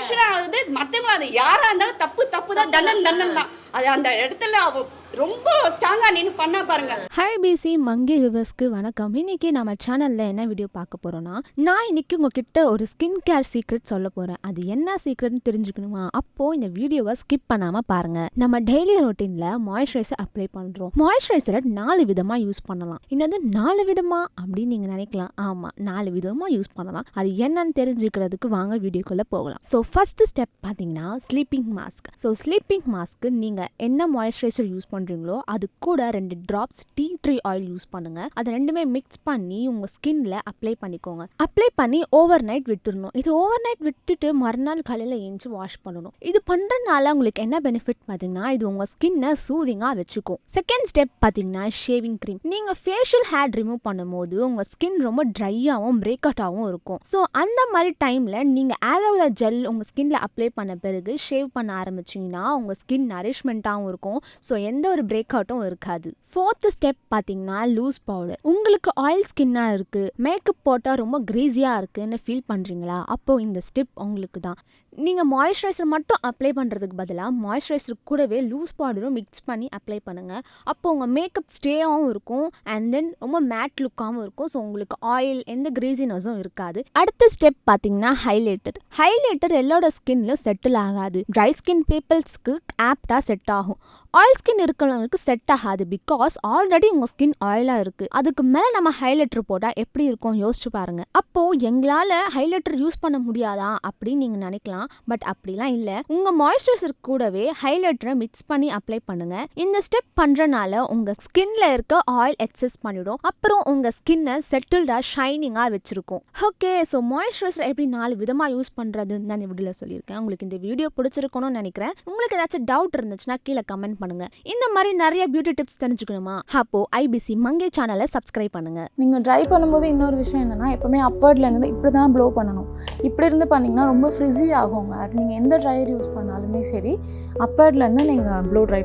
Tension ஆகுது. மற்றவங்க அது யாராக இருந்தாலும் தப்பு தான், தண்டன் தான். அது அந்த இடத்துல ரொம்ப ஸ்ட்ராங்காக நின்று பண்ணா பாருங்க. IBC மங்கை வியூவர்ஸ்க்கு வணக்கம். இன்னைக்கு நம்ம சேனல்ல என்ன வீடியோ பார்க்க போறோம்னா, நான் இன்னைக்கு உங்ககிட்ட ஒரு ஸ்கின் கேர் சீக்ரெட் சொல்ல போறேன். அது என்ன சீக்ரெட்னு தெரிஞ்சுக்கணுமா? அப்போ இந்த வீடியோவை ஸ்கிப் பண்ணாம பாருங்க. நம்ம டெய்லி ரொட்டீன்ல மாய்ஸ்சரைசர் அப்ளை பண்றோம். மாய்ஸ்சரைசரை 4 விதமா யூஸ் பண்ணலாம். என்னது 4 விதமா அப்படின்னு நீங்க நினைக்கலாம். ஆமா, 4 விதமா யூஸ் பண்ணலாம். அது என்னன்னு தெரிஞ்சுக்கிறதுக்கு வாங்க வீடியோக்குள்ள போகலாம். ஸோ ஃபர்ஸ்ட் ஸ்டெப் பார்த்தீங்கன்னா sleeping mask. So sleeping mask நீங்க என்ன மாய்ஸ்சரைசர் யூஸ் பண்றீங்களோ அது கூட 2 drops tea tree oil use பண்ணுங்க. அது ரெண்டுமே மிக்ஸ் பண்ணி உங்க ஸ்கின்ல அப்ளை பண்ணிக்கோங்க. அப்ளை பண்ணி ஓவர் நைட் விட்டுறணும். இது ஓவர் நைட் விட்டுட்டு மறுநாள் காலையில எழுந்து வாஷ் பண்ணணும். இது பண்றதுனால உங்களுக்கு என்ன பெனிஃபிட் பார்த்தீங்கன்னா, இது உங்க ஸ்கின்னை சூதிங்கா வச்சுக்கும். செகண்ட் ஸ்டெப் பார்த்தீங்கன்னா ஷேவிங் க்ரீம். நீங்க ஃபேஷியல் ஹேர் ரிமூவ் பண்ணும்போது உங்க ஸ்கின் ரொம்ப ட்ரையாகவும் பிரேக் அவுட்டாகவும் இருக்கும். ஸோ அந்த மாதிரி டைம்ல நீங்க ஆலோவேரா ஜெல் உங்க ஸ்கின்ல அப்ளை பண்ண பிறகு ஷேவ் பண்ண ஆரம்பிச்சீங்கன்னா உங்க ஸ்கின் நரிஷ்மெண்ட்டாகவும் இருக்கும். ஸோ எந்த ஒரு பிரேக் அவுட்டும் இருக்காது. ஃபோர்த் ஸ்டெப் பார்த்தீங்கன்னா லூஸ் பவுடர். உங்களுக்கு ஆயில் ஸ்கின்னாக இருக்கு, மேக்கப் போட்டால் ரொம்ப கிரீஸியாக இருக்குன்னு ஃபீல் பண்ணுறீங்களா? அப்போ இந்த ஸ்டெப் உங்களுக்கு தான். நீங்கள் மாய்ஸ்சரைசர் மட்டும் அப்ளை பண்ணுறதுக்கு பதிலாக மாய்ஸ்சரைசர் கூடவே லூஸ் பவுடரும் மிக்ஸ் பண்ணி அப்ளை பண்ணுங்கள். அப்போ உங்கள் மேக்கப் ஸ்டேயாகவும் இருக்கும் அண்ட் தென் ரொம்ப மேட் லுக்காகவும் இருக்கும். ஸோ உங்களுக்கு ஆயில் எந்த கிரீஸினஸும் இருக்காது. அடுத்த ஸ்டெப் பார்த்தீங்கன்னா ஹைலைட்டர். ஹைலைட்டர் எல்லாரோட ஸ்கின்லையும் செட்டில் ஆகாது. ட்ரை ஸ்கின் பீப்பிள்ஸ்க்கு ஆப்டாக செட் ஆகும். ஆயில் ஸ்கின் இருக்கிறவங்களுக்கு செட் ஆகாது. பிகாஸ் ஆல்ரெடி உங்கள் ஸ்கின் ஆயிலாக இருக்குது. அதுக்கு மேலே நம்ம ஹைலைட்டர் போட்டால் எப்படி இருக்கும் யோசிச்சு பாருங்கள். அப்போது எங்களால் ஹைலைட்டர் யூஸ் பண்ண முடியாதா அப்படின்னு நீங்கள் நினைக்கலாம். பட் அப்படிலாம் இல்லை. உங்கள் மாய்ஸ்சரைசர் கூடவே ஹைலைட்டரை மிக்ஸ் பண்ணி அப்ளை பண்ணுங்கள். இந்த ஸ்டெப் பண்ணுறனால உங்கள் ஸ்கின்ல இருக்க ஆயில் எக்ஸஸ் பண்ணிடும். அப்புறம் உங்கள் ஸ்கின்னை செட்டில்டாக ஷைனிங்காக வச்சுருக்கும். ஓகே, ஸோ மாய்ஸ்சரைசர் எப்படி 4 விதமாக யூஸ் பண்ணுறதுன்னு நான் இந்த வீடியோவில் சொல்லியிருக்கேன். உங்களுக்கு இந்த வீடியோ பிடிச்சிருக்கணும்னு நினைக்கிறேன். உங்களுக்கு ஏதாச்சும் டவுட் இருந்துச்சுன்னா கீழே கமெண்ட் பண்ணுங்க. இந்த மாதிரி நிறைய பியூட்டி டிப்ஸ் தெரிஞ்சுக்கணுமா? அப்போ IBC மங்கை சேனலை சப்ஸ்கிரைப் பண்ணுங்க. நீங்கள் ட்ரை பண்ணும்போது இன்னொரு விஷயம் என்னன்னா, எப்பவுமே அப்வர்ட்ல இருந்து இப்படி தான் ப்ளோ பண்ணணும். இப்படி இருந்து பண்ணிங்கன்னா ரொம்ப ஃப்ரிஸி ஆகும். நீங்கள் எந்த ட்ரையர் யூஸ் பண்ணாலுமே சரி, அப்வர்ட்ல இருந்து நீங்கள் ப்ளோ ட்ரை